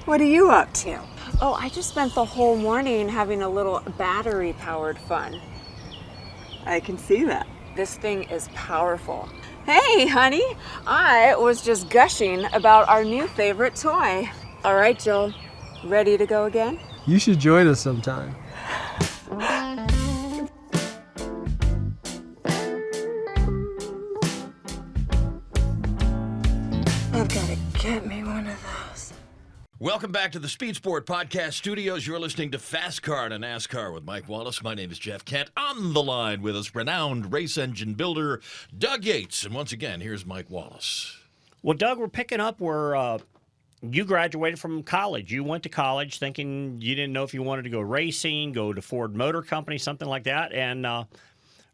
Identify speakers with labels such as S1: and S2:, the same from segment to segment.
S1: What are you up to?
S2: Oh, I just spent the whole morning having a little battery-powered fun.
S1: I can see that.
S2: This thing is powerful. Hey, honey, I was just gushing about our new favorite toy. All right, Joel, ready to go again?
S3: You should join us sometime.
S1: I've got to get me one of those.
S4: Welcome back to the Speed Sport Podcast Studios. You're listening to Fast Car to NASCAR with Mike Wallace. My name is Jeff Kent. On the line with us, renowned race engine builder Doug Yates. And once again, here's Mike Wallace.
S5: Well, Doug, we're picking up where you graduated from college. You went to college thinking you didn't know if you wanted to go racing, go to Ford Motor Company, something like that. And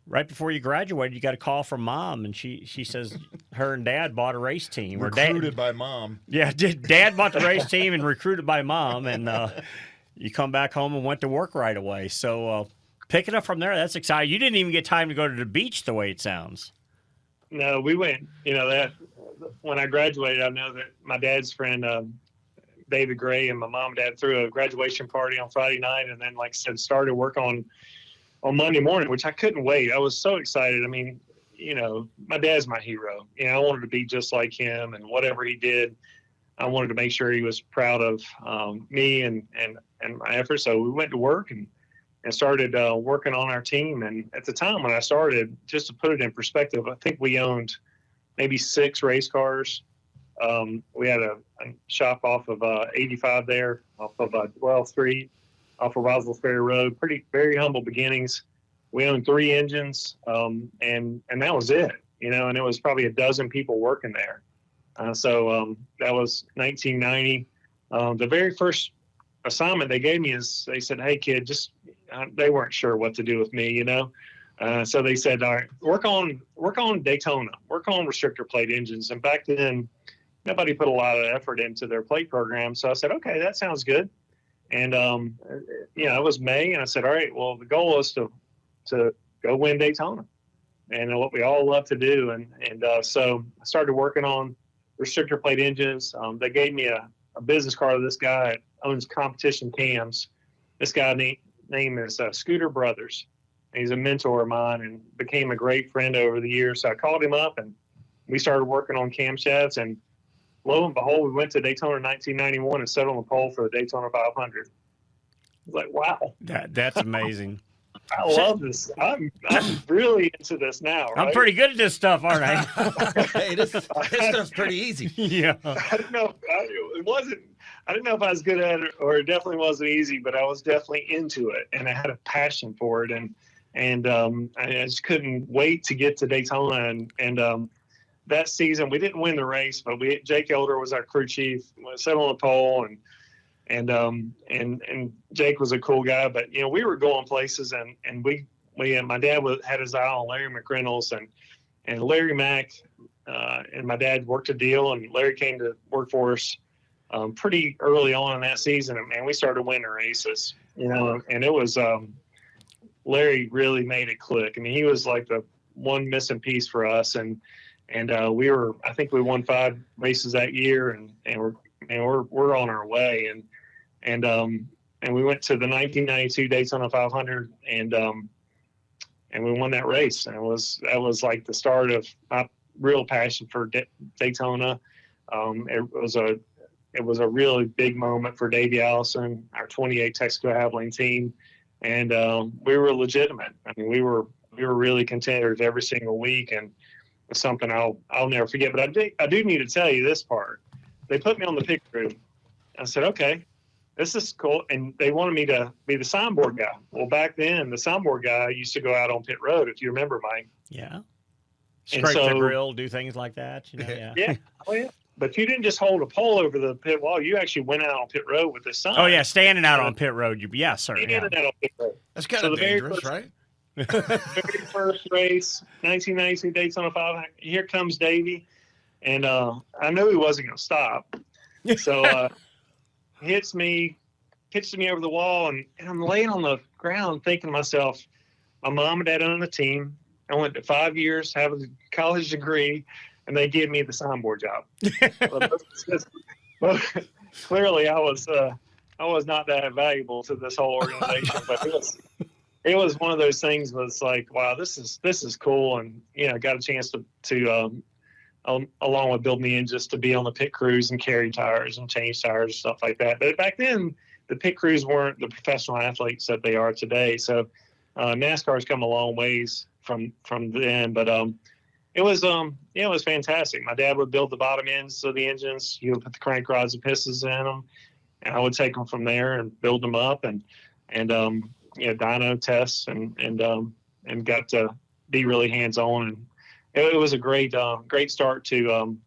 S5: right before you graduated, you got a call from Mom, and she says her and Dad bought a race team.
S4: Recruited by Mom.
S5: Yeah, Dad bought the race team and recruited by Mom, and you come back home and went to work right away. So picking up from there, that's exciting. You didn't even get time to go to the beach the way it sounds.
S6: No, we went, that when I graduated, I know that my dad's friend, David Gray, and my mom and dad threw a graduation party on Friday night, and then, like I said, started work on Monday morning, which I couldn't wait. I was so excited. I mean, my dad's my hero. I wanted to be just like him, and whatever he did, I wanted to make sure he was proud of me and my efforts. So we went to work and started working on our team. And at the time when I started, just to put it in perspective, I think we owned maybe 6 race cars. We had a shop off of 85 there, off of 12th Street, off of Roswell Ferry Road. Very humble beginnings. We owned 3 engines, and that was it, and it was probably a dozen people working there. So that was 1990. The very first assignment they gave me is they said, "Hey, kid," they weren't sure what to do with me, So they said, "All right, work on Daytona, work on restrictor plate engines." And back then, nobody put a lot of effort into their plate program. So I said, "Okay, that sounds good." And it was May, and I said, "All right, well, the goal is to go win Daytona," and what we all love to do. And so I started working on restrictor plate engines. They gave me a business card of this guy that owns Competition Cams. This guy name is Scooter Brothers. He's a mentor of mine and became a great friend over the years. So I called him up, and we started working on camshafts. And lo and behold, we went to Daytona in 1991 and set on the pole for the Daytona 500. I was like, wow.
S5: That's amazing.
S6: I love this. I'm really into this now. Right?
S5: I'm pretty good at this stuff, aren't I?
S4: Hey, this stuff's pretty easy.
S5: Yeah.
S6: I didn't know if I was good at it, or it definitely wasn't easy, but I was definitely into it, and I had a passion for it, and I just couldn't wait to get to Daytona. And that season, we didn't win the race, but Jake Elder was our crew chief. We sat on the pole, and Jake was a cool guy. But we were going places, and my dad had his eye on Larry McReynolds, and Larry Mack and my dad worked a deal, and Larry came to work for us pretty early on in that season, and we started winning races. And it was Larry really made it click. I mean, he was like the one missing piece for us, and I think we won 5 races that year, and we're on our way, and we went to the 1992 Daytona 500, and we won that race, and that was like the start of my real passion for Daytona. It was a really big moment for Davey Allison, our 28 Texaco Havoline team, and we were legitimate. I mean, we were really contenders every single week, and it's something I'll never forget. But I do need to tell you this part. They put me on the pit crew. I said, "Okay, this is cool," and they wanted me to be the signboard guy. Well, back then, the signboard guy used to go out on pit road, if you remember, Mike.
S5: Yeah. Scrape the grill, do things like that.
S6: Yeah. Oh, yeah. But you didn't just hold a pole over the pit wall. You actually went out on pit road with the sign.
S5: Oh, yeah, standing out on pit road. Yeah, sir.
S6: Standing out on pit road.
S4: That's kind of dangerous, right?
S6: Very first race, 1992 Daytona 500. Here comes Davey, and I knew he wasn't going to stop. So hits me over the wall, and I'm laying on the ground thinking to myself, my mom and dad own a team. I went to 5 years, have a college degree, and they give me the signboard job. clearly I was not that valuable to this whole organization, but it was one of those things was like, wow, this is cool. And, got a chance to along with building the engines, to be on the pit crews and carry tires and change tires and stuff like that. But back then, the pit crews weren't the professional athletes that they are today. So NASCAR has come a long ways from then. But it was fantastic. My dad would build the bottom ends of the engines. He would put the crank rods and pistons in them, and I would take them from there and build them up and dyno tests and got to be really hands on. And it was a great start to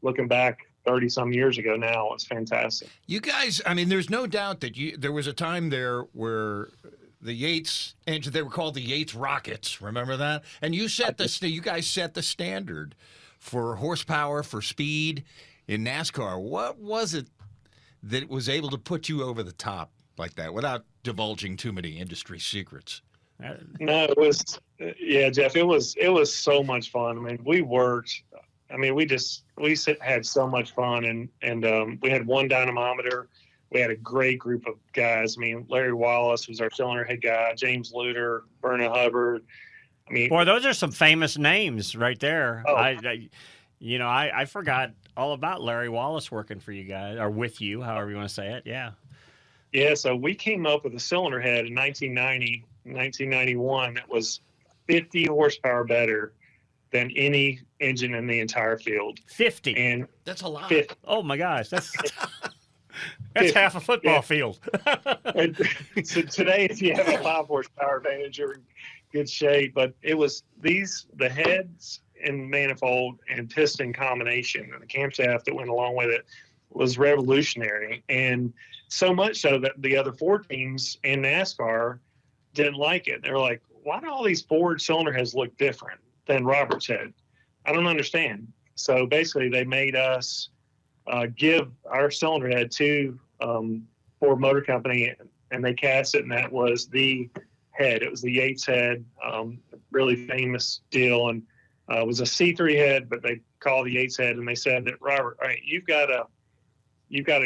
S6: looking back 30 some years ago now. It's fantastic.
S4: You guys, I mean, there's no doubt that there was a time there where the Yates engine, they were called the Yates Rockets. Remember that? And you guys set the standard for horsepower, for speed in NASCAR. What was it that was able to put you over the top like that without divulging too many industry secrets?
S6: No, it was, Jeff, it was so much fun. I mean, we worked. I mean, we had so much fun, and we had one dynamometer. We had a great group of guys. I mean, Larry Wallace was our cylinder head guy, James Luter, Vernon Hubbard. I mean,
S5: boy, those are some famous names right there.
S6: Oh.
S5: I forgot all about Larry Wallace working for you guys, or with you, however you want to say it. Yeah.
S6: Yeah, so we came up with a cylinder head in 1991 that was 50 horsepower better than any engine in the entire field.
S5: 50.
S6: And
S4: that's a lot.
S6: 50.
S5: Oh my gosh, that's half a football field.
S6: So today, if you have a 5 horsepower advantage, you're in good shape. But it was the heads and manifold and piston combination and the camshaft that went along with it was revolutionary. And so much so that the other Ford teams in NASCAR didn't like it. They were like, why do all these Ford cylinder heads look different than Robert's head? I don't understand. So basically they made us give our cylinder head to Ford Motor Company, and they cast it, and that was the head. It was the Yates head, really famous deal. And it was a C3 head, but they called the Yates head, and they said that, Robert, all right, you've got a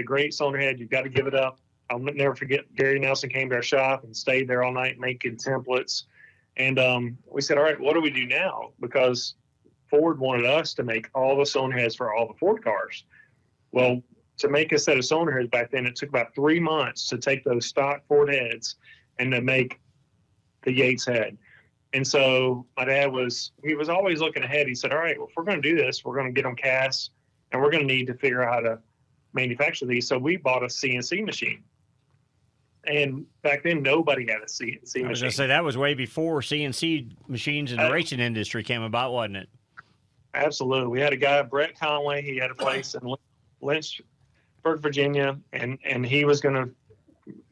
S6: great cylinder head. You've got to give it up. I'll never forget Gary Nelson came to our shop and stayed there all night making templates. And we said, all right, what do we do now? Because Ford wanted us to make all the cylinder heads for all the Ford cars. Well, to make a set of cylinder heads back then, it took about 3 months to take those stock Ford heads and to make the Yates head. And so my dad was always looking ahead. He said, all right, well, if we're going to do this, we're going to get them cast, and we're going to need to figure out how to manufacture these. So we bought a CNC machine. And back then, nobody had a CNC machine.
S5: I was going to say, that was way before CNC machines in the racing industry came about, wasn't it?
S6: Absolutely. We had a guy, Brett Conway. He had a place in Lynchburg, Virginia, and he was going to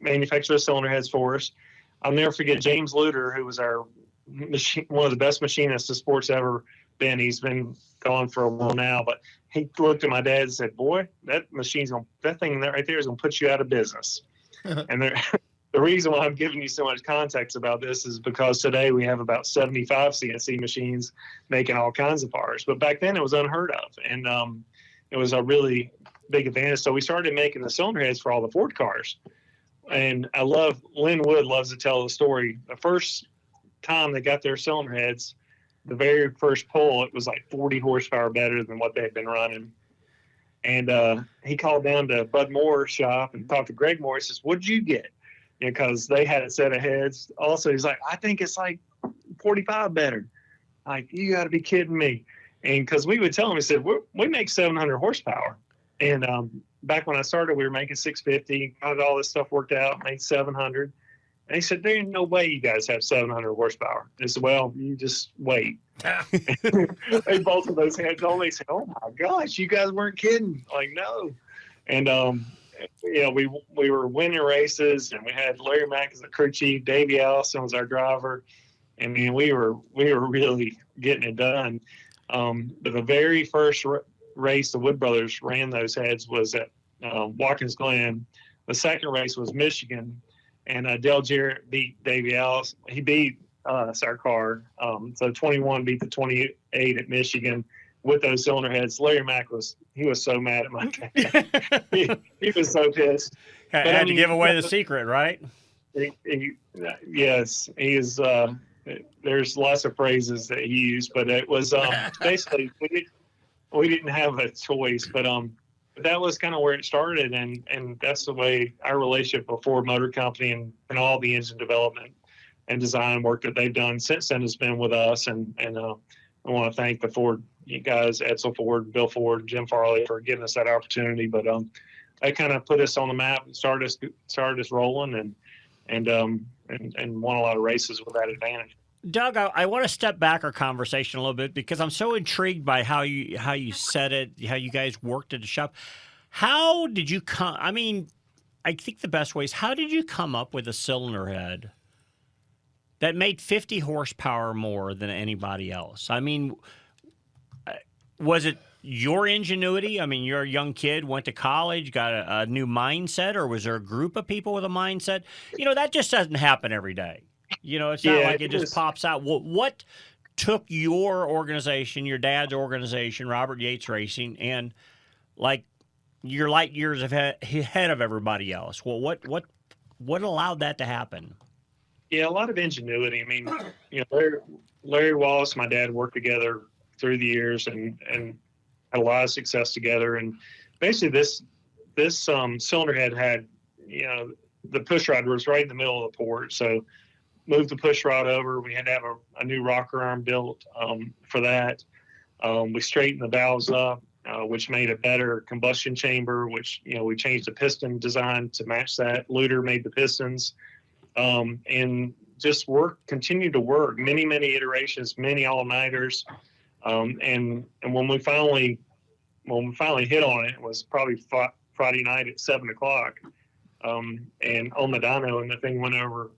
S6: manufacture the cylinder heads for us. I'll never forget James Luter, who was one of the best machinists the sport's ever been. He's been gone for a while now, but he looked at my dad and said, boy, that thing right there is going to put you out of business. And the reason why I'm giving you so much context about this is because today we have about 75 CNC machines making all kinds of parts. But back then it was unheard of, and it was a really big advantage. So we started making the cylinder heads for all the Ford cars. And Lynn Wood loves to tell the story. The first time they got their cylinder heads, the very first pull, it was like 40 horsepower better than what they had been running. And he called down to Bud Moore's shop and talked to Greg Moore. He says, what'd you get? Because they had a set of heads. Also, he's like, I think it's like 45 better. Like, you got to be kidding me. And because we would tell him, he said, we make 700 horsepower. And back when I started, we were making 650. Got all this stuff worked out, made 700. And he said, there ain't no way you guys have 700 horsepower. I said, well, you just wait. They bolted those heads on. They said, oh, my gosh, you guys weren't kidding. Like, no. And, we were winning races, and we had Larry Mack as the crew chief. Davey Allison was our driver. And, man, we were really getting it done. But the very first race the Wood Brothers ran those heads was at Watkins Glen. The second race was Michigan. And Dale Jarrett beat Davey Allison. He beat us, our car. So 21 beat the 28 at Michigan. with those cylinder heads. Larry Mack was so mad at my dad. he was so pissed.
S5: Had to give away the secret, right?
S6: Yes, he is. There's lots of phrases that he used, but it was basically we didn't have a choice. But that was kind of where it started, and that's the way our relationship with Ford Motor Company and all the engine development and design work that they've done since then has been with us. And I want to thank the Ford guys, Edsel Ford, Bill Ford, Jim Farley, for giving us that opportunity. But they kind of put us on the map and started us rolling, and won a lot of races with that advantage.
S5: Doug, I want to step back our conversation a little bit because I'm so intrigued by how you said it, how you guys worked at the shop. How did you come? I mean, I think the best way is, how did you come up with a cylinder head that made 50 horsepower more than anybody else? I mean, was it your ingenuity? I mean, you're a young kid, went to college, got a new mindset, or was there a group of people with a mindset? That just doesn't happen every day. It's not like it just pops out. What took your organization, your dad's organization, Robert Yates Racing, and like your light years ahead of everybody else? Well, what allowed that to happen?
S6: Yeah, a lot of ingenuity. I mean, Larry Wallace, my dad, worked together through the years and had a lot of success together. And basically, this cylinder head had, the push rod was right in the middle of the port, so moved the push rod over. We had to have a new rocker arm built for that. We straightened the valves up, which made a better combustion chamber, which, we changed the piston design to match that. Luter made the pistons, and just continued to work, many iterations, many all-nighters. And when we finally hit on it, it was probably Friday night at 7:00, and on the dyno, and the thing went over,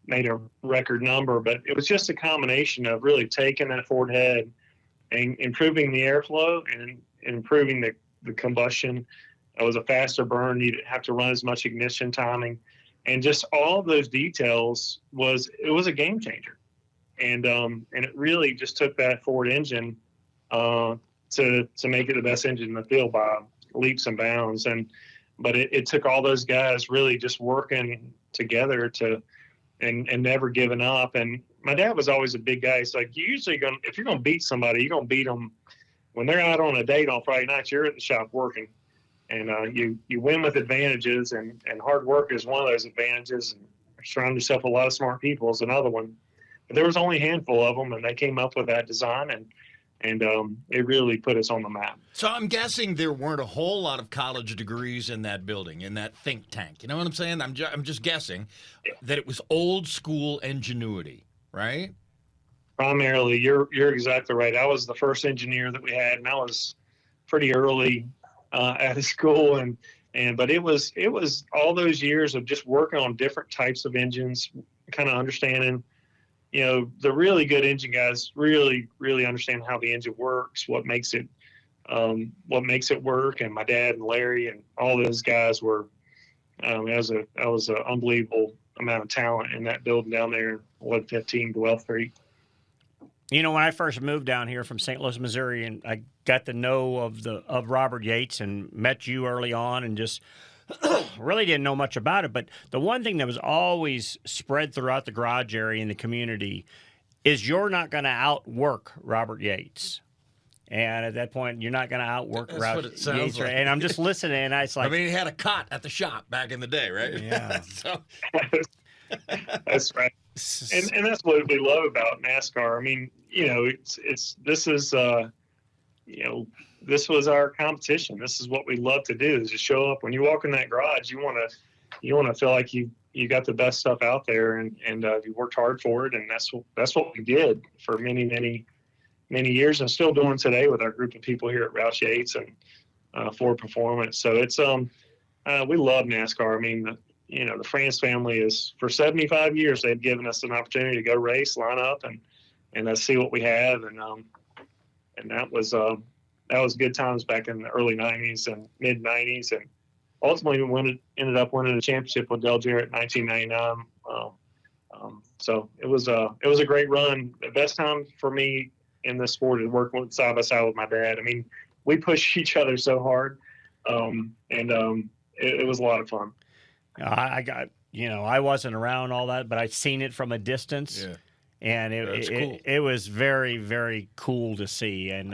S6: made a record number. But it was just a combination of really taking that Ford head and improving the airflow and improving the combustion. It was a faster burn. You didn't have to run as much ignition timing, and just all of those details was a game changer. And it really just took that Ford engine to make it the best engine in the field by leaps and bounds. But it took all those guys really just working together and never giving up. And my dad was always a big guy. He's like, if you're going to beat somebody, you're going to beat them when they're out on a date on Friday night. You're at the shop working, and you win with advantages, and hard work is one of those advantages. And surround yourself with a lot of smart people is another one. But there was only a handful of them, and they came up with that design, and it really put us on the map.
S4: So I'm guessing there weren't a whole lot of college degrees in that building, in that think tank. You know what I'm saying? I'm just guessing that it was old school ingenuity, right?
S6: Primarily, you're exactly right. I was the first engineer that we had, and I was pretty early out of school, but it was all those years of just working on different types of engines, kind of understanding. The really good engine guys really, really understand how the engine works, what makes it work. And my dad and Larry and all those guys were, that was an unbelievable amount of talent in that building down there in 1115 Dwell Street.
S5: When I first moved down here from St. Louis, Missouri, and I got to know of Robert Yates and met you early on, and just really didn't know much about it. But the one thing that was always spread throughout the garage area in the community is you're not going to outwork Robert Yates. And at that point, you're not going to outwork Robert Yates.
S4: Like.
S5: And I'm just listening, and it's like...
S4: I mean, he had a cot at the shop back in the day, right?
S5: Yeah.
S4: So.
S6: That's right. And that's what we love about NASCAR. I mean, this was our competition. This is what we love to do, is to show up. When you walk in that garage, you want to feel like you got the best stuff out there, and you worked hard for it. And that's what we did for many years, and still doing today with our group of people here at Roush Yates and Ford Performance. So it's we love NASCAR. I mean, the France family is, for 75 years, they've given us an opportunity to go race, line up, and see what we have. And that was good times back in the early 90s and mid 90s. And ultimately we ended up winning the championship with Dale Jarrett in 1999. So it was a great run. The best time for me in this sport is working side by side with my dad. I mean, we push each other so hard, it was a lot of fun.
S5: I got, I wasn't around all that, but I'd seen it from a distance.
S4: Yeah.
S5: And
S4: That's cool.
S5: it was very, very cool to see. And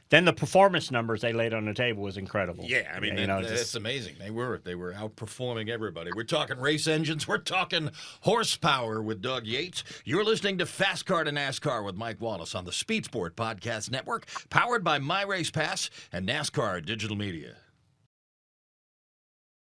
S5: then the performance numbers they laid on the table was incredible.
S4: Yeah, I mean, that's amazing. They were outperforming everybody. We're talking race engines. We're talking horsepower with Doug Yates. You're listening to Fast Car to NASCAR with Mike Wallace on the Speed Sport Podcast Network, powered by My Race Pass and NASCAR Digital Media.